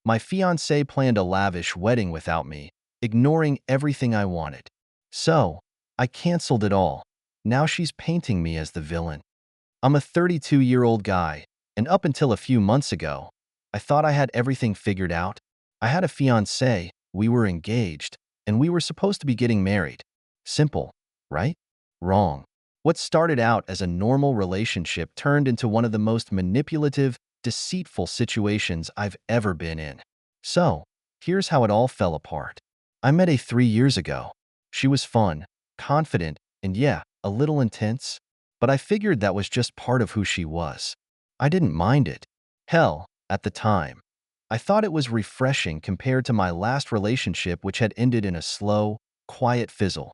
My fiancé planned a lavish wedding without me, ignoring everything I wanted. So, I canceled it all. Now she's painting me as the villain. I'm a 32-year-old guy, and up until a few months ago, I thought I had everything figured out. I had a fiancé, we were engaged, and we were supposed to be getting married. Simple, right? Wrong. What started out as a normal relationship turned into one of the most manipulative, deceitful situations I've ever been in. So, here's how it all fell apart. I met A 3 years ago. She was fun, confident, and yeah, a little intense, but I figured that was just part of who she was. I didn't mind it. Hell, at the time, I thought it was refreshing compared to my last relationship, which had ended in a slow, quiet fizzle.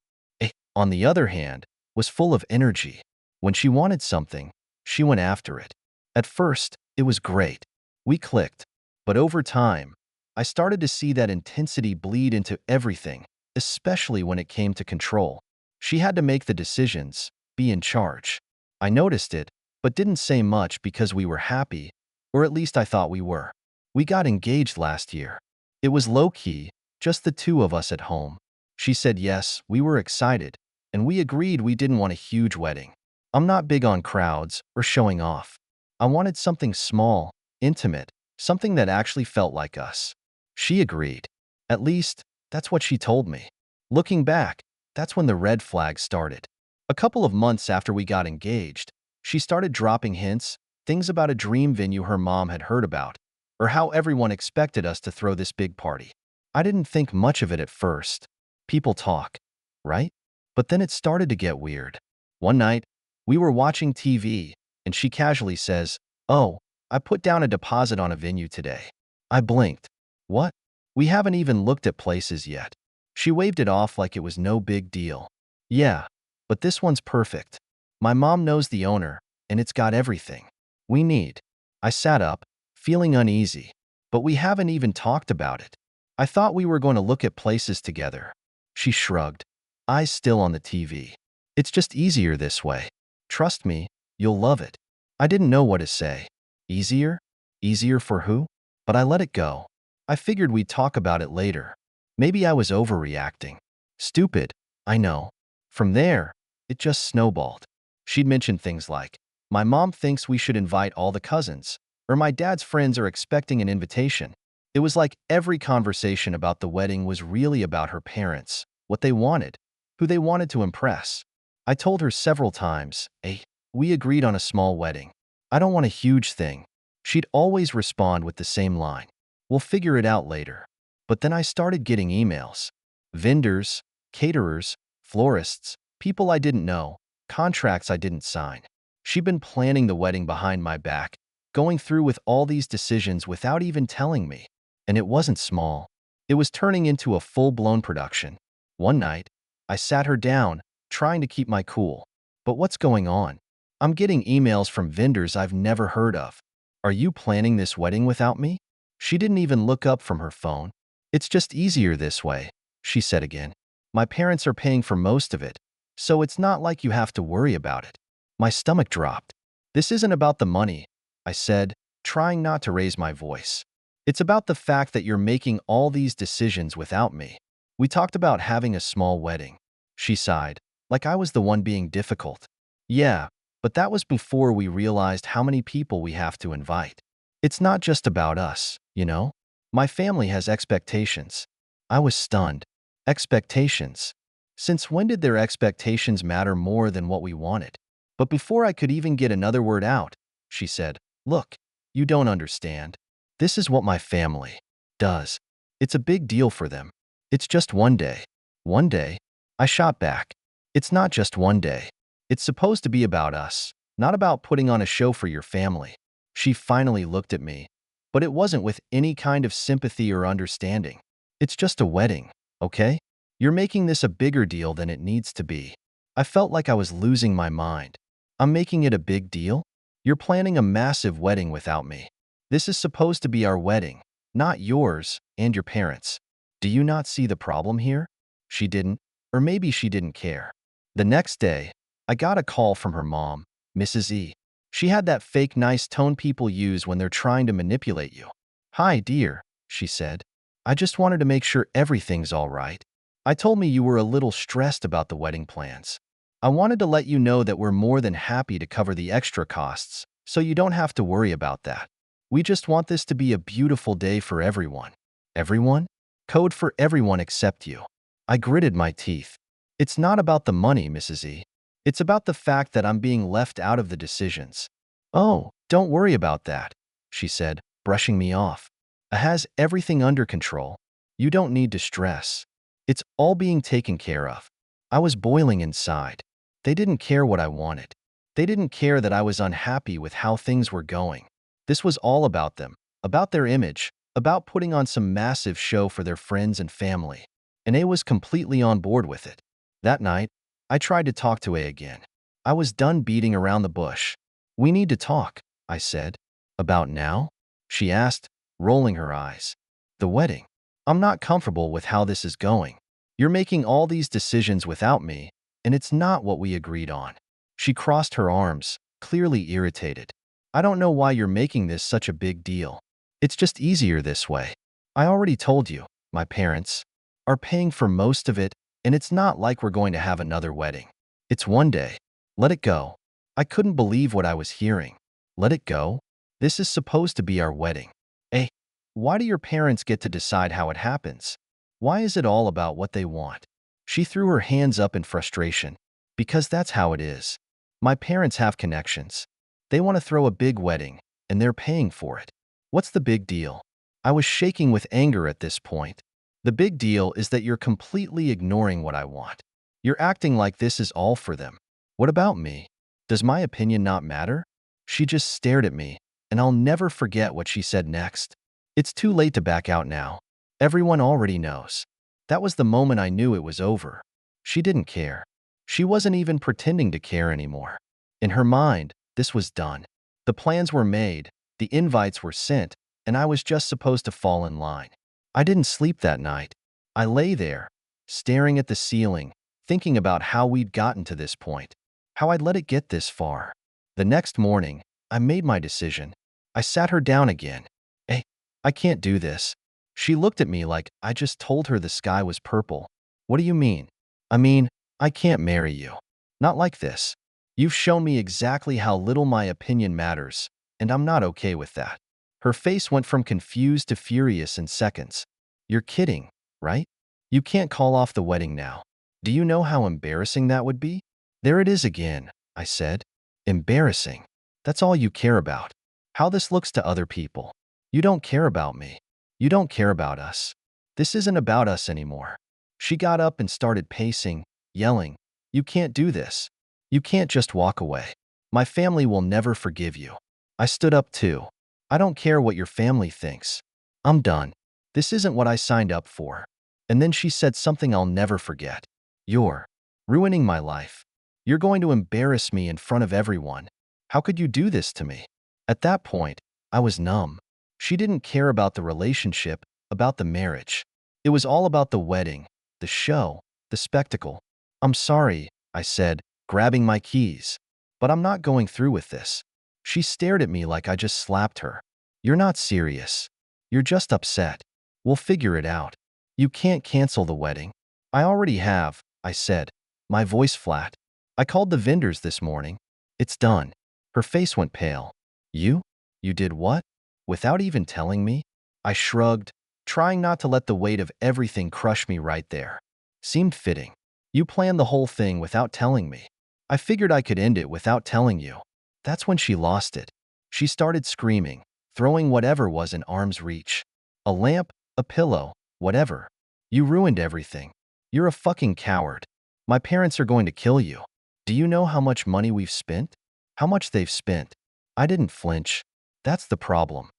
On the other hand, was full of energy. When she wanted something, she went after it. At first, it was great. We clicked. But over time, I started to see that intensity bleed into everything, especially when it came to control. She had to make the decisions, be in charge. I noticed it, but didn't say much because we were happy, or at least I thought we were. We got engaged last year. It was low-key, just the two of us at home. She said yes, we were excited, and we agreed we didn't want a huge wedding. I'm not big on crowds or showing off. I wanted something small, intimate, something that actually felt like us. She agreed. At least, that's what she told me. Looking back, that's when the red flags started. A couple of months after we got engaged, she started dropping hints, things about a dream venue her mom had heard about, or how everyone expected us to throw this big party. I didn't think much of it at first. People talk, right? But then it started to get weird. One night, we were watching TV, and she casually says, "Oh, I put down a deposit on a venue today." I blinked. What? We haven't even looked at places yet. She waved it off like it was no big deal. Yeah, but this one's perfect. My mom knows the owner, and it's got everything we need. I sat up, feeling uneasy, but we haven't even talked about it. I thought we were going to look at places together. She shrugged, eyes still on the TV. It's just easier this way. Trust me, you'll love it. I didn't know what to say. Easier? Easier for who? But I let it go. I figured we'd talk about it later. Maybe I was overreacting. Stupid, I know. From there, it just snowballed. She'd mention things like, "My mom thinks we should invite all the cousins," or "My dad's friends are expecting an invitation." It was like every conversation about the wedding was really about her parents, what they wanted, who they wanted to impress. I told her several times, "Hey, we agreed on a small wedding. I don't want a huge thing." She'd always respond with the same line, "We'll figure it out later." But then I started getting emails. Vendors, caterers, florists, people I didn't know, contracts I didn't sign. She'd been planning the wedding behind my back, going through with all these decisions without even telling me. And it wasn't small. It was turning into a full-blown production. One night, I sat her down, trying to keep my cool. "But what's going on? I'm getting emails from vendors I've never heard of. Are you planning this wedding without me?" She didn't even look up from her phone. "It's just easier this way," she said again. "My parents are paying for most of it, so it's not like you have to worry about it." My stomach dropped. "This isn't about the money," I said, trying not to raise my voice. "It's about the fact that you're making all these decisions without me. We talked about having a small wedding." She sighed, like I was the one being difficult. "Yeah, but that was before we realized how many people we have to invite. It's not just about us, you know? My family has expectations." I was stunned. Expectations? Since when did their expectations matter more than what we wanted? But before I could even get another word out, she said, "Look, you don't understand. This is what my family does. It's a big deal for them. It's just one day." "One day?" I shot back. "It's not just one day. It's supposed to be about us, not about putting on a show for your family." She finally looked at me, but it wasn't with any kind of sympathy or understanding. "It's just a wedding, okay? You're making this a bigger deal than it needs to be." I felt like I was losing my mind. "I'm making it a big deal? You're planning a massive wedding without me. This is supposed to be our wedding, not yours and your parents'. Do you not see the problem here?" She didn't, or maybe she didn't care. The next day, I got a call from her mom, Mrs. E. She had that fake nice tone people use when they're trying to manipulate you. "Hi, dear," she said. "I just wanted to make sure everything's all right. I told me you were a little stressed about the wedding plans. I wanted to let you know that we're more than happy to cover the extra costs, so you don't have to worry about that. We just want this to be a beautiful day for everyone." Everyone? Code for everyone except you. I gritted my teeth. "It's not about the money, Mrs. E. It's about the fact that I'm being left out of the decisions." "Oh, don't worry about that," she said, brushing me off. "I has everything under control. You don't need to stress. It's all being taken care of." I was boiling inside. They didn't care what I wanted. They didn't care that I was unhappy with how things were going. This was all about them, about their image, about putting on some massive show for their friends and family. And A was completely on board with it. That night, I tried to talk to A again. I was done beating around the bush. "We need to talk," I said. "About now?" she asked, rolling her eyes. "The wedding. I'm not comfortable with how this is going. You're making all these decisions without me, and it's not what we agreed on." She crossed her arms, clearly irritated. "I don't know why you're making this such a big deal. It's just easier this way. I already told you, my parents are paying for most of it, and it's not like we're going to have another wedding. It's one day. Let it go." I couldn't believe what I was hearing. Let it go? This is supposed to be our wedding. Eh? Why do your parents get to decide how it happens? Why is it all about what they want? She threw her hands up in frustration. "Because that's how it is. My parents have connections. They want to throw a big wedding, and they're paying for it. What's the big deal?" I was shaking with anger at this point. "The big deal is that you're completely ignoring what I want. You're acting like this is all for them. What about me? Does my opinion not matter?" She just stared at me, and I'll never forget what she said next. "It's too late to back out now. Everyone already knows." That was the moment I knew it was over. She didn't care. She wasn't even pretending to care anymore. In her mind, this was done. The plans were made, the invites were sent, and I was just supposed to fall in line. I didn't sleep that night. I lay there, staring at the ceiling, thinking about how we'd gotten to this point, how I'd let it get this far. The next morning, I made my decision. I sat her down again. "Hey, I can't do this." She looked at me like I just told her the sky was purple. "What do you mean?" "I mean, I can't marry you. Not like this. You've shown me exactly how little my opinion matters, and I'm not okay with that." Her face went from confused to furious in seconds. "You're kidding, right? You can't call off the wedding now. Do you know how embarrassing that would be?" "There it is again," I said. "Embarrassing. That's all you care about. How this looks to other people. You don't care about me. You don't care about us. This isn't about us anymore." She got up and started pacing, yelling, "You can't do this. You can't just walk away. My family will never forgive you." I stood up too. "I don't care what your family thinks. I'm done. This isn't what I signed up for." And then she said something I'll never forget. "You're ruining my life. You're going to embarrass me in front of everyone. How could you do this to me?" At that point, I was numb. She didn't care about the relationship, about the marriage. It was all about the wedding, the show, the spectacle. "I'm sorry," I said, grabbing my keys, "but I'm not going through with this." She stared at me like I just slapped her. "You're not serious. You're just upset. We'll figure it out. You can't cancel the wedding." "I already have," I said, my voice flat. "I called the vendors this morning. It's done." Her face went pale. "You? You did what? Without even telling me?" I shrugged, trying not to let the weight of everything crush me right there. "Seemed fitting. You planned the whole thing without telling me. I figured I could end it without telling you." That's when she lost it. She started screaming, throwing whatever was in arm's reach. A lamp, a pillow, whatever. "You ruined everything. You're a fucking coward. My parents are going to kill you. Do you know how much money we've spent? How much they've spent?" I didn't flinch. That's the problem.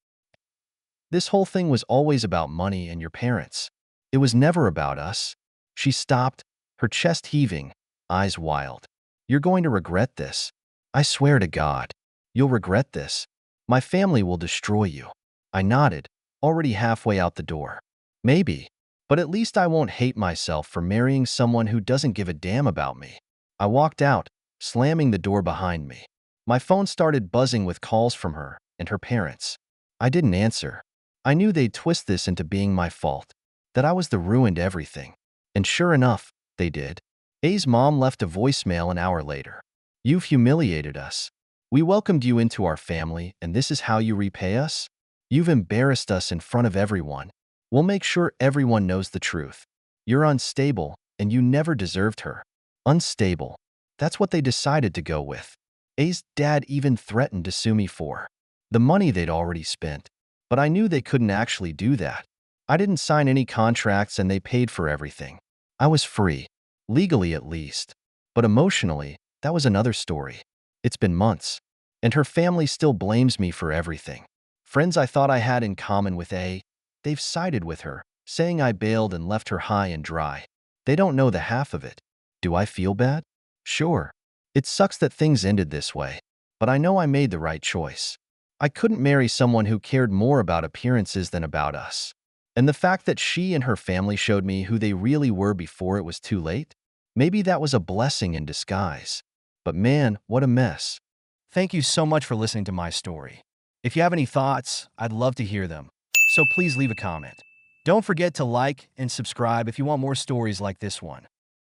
This whole thing was always about money and your parents. It was never about us. She stopped, her chest heaving, eyes wild. "You're going to regret this. I swear to God. You'll regret this. My family will destroy you." I nodded, already halfway out the door. "Maybe, but at least I won't hate myself for marrying someone who doesn't give a damn about me." I walked out, slamming the door behind me. My phone started buzzing with calls from her and her parents. I didn't answer. I knew they'd twist this into being my fault, that I was the ruined everything. And sure enough, they did. A's mom left a voicemail an hour later. You've humiliated us. We welcomed you into our family, and this is how you repay us? You've embarrassed us in front of everyone. We'll make sure everyone knows the truth. You're unstable, and you never deserved her. Unstable. That's what they decided to go with. A's dad even threatened to sue me for the money they'd already spent. But I knew they couldn't actually do that. I didn't sign any contracts and they paid for everything. I was free. Legally at least. But emotionally, that was another story. It's been months. And her family still blames me for everything. Friends I thought I had in common with A, they've sided with her, saying I bailed and left her high and dry. They don't know the half of it. Do I feel bad? Sure. It sucks that things ended this way. But I know I made the right choice. I couldn't marry someone who cared more about appearances than about us. And the fact that she and her family showed me who they really were before it was too late, maybe that was a blessing in disguise. But man, what a mess. Thank you so much for listening to my story. If you have any thoughts, I'd love to hear them. So please leave a comment. Don't forget to like and subscribe if you want more stories like this one.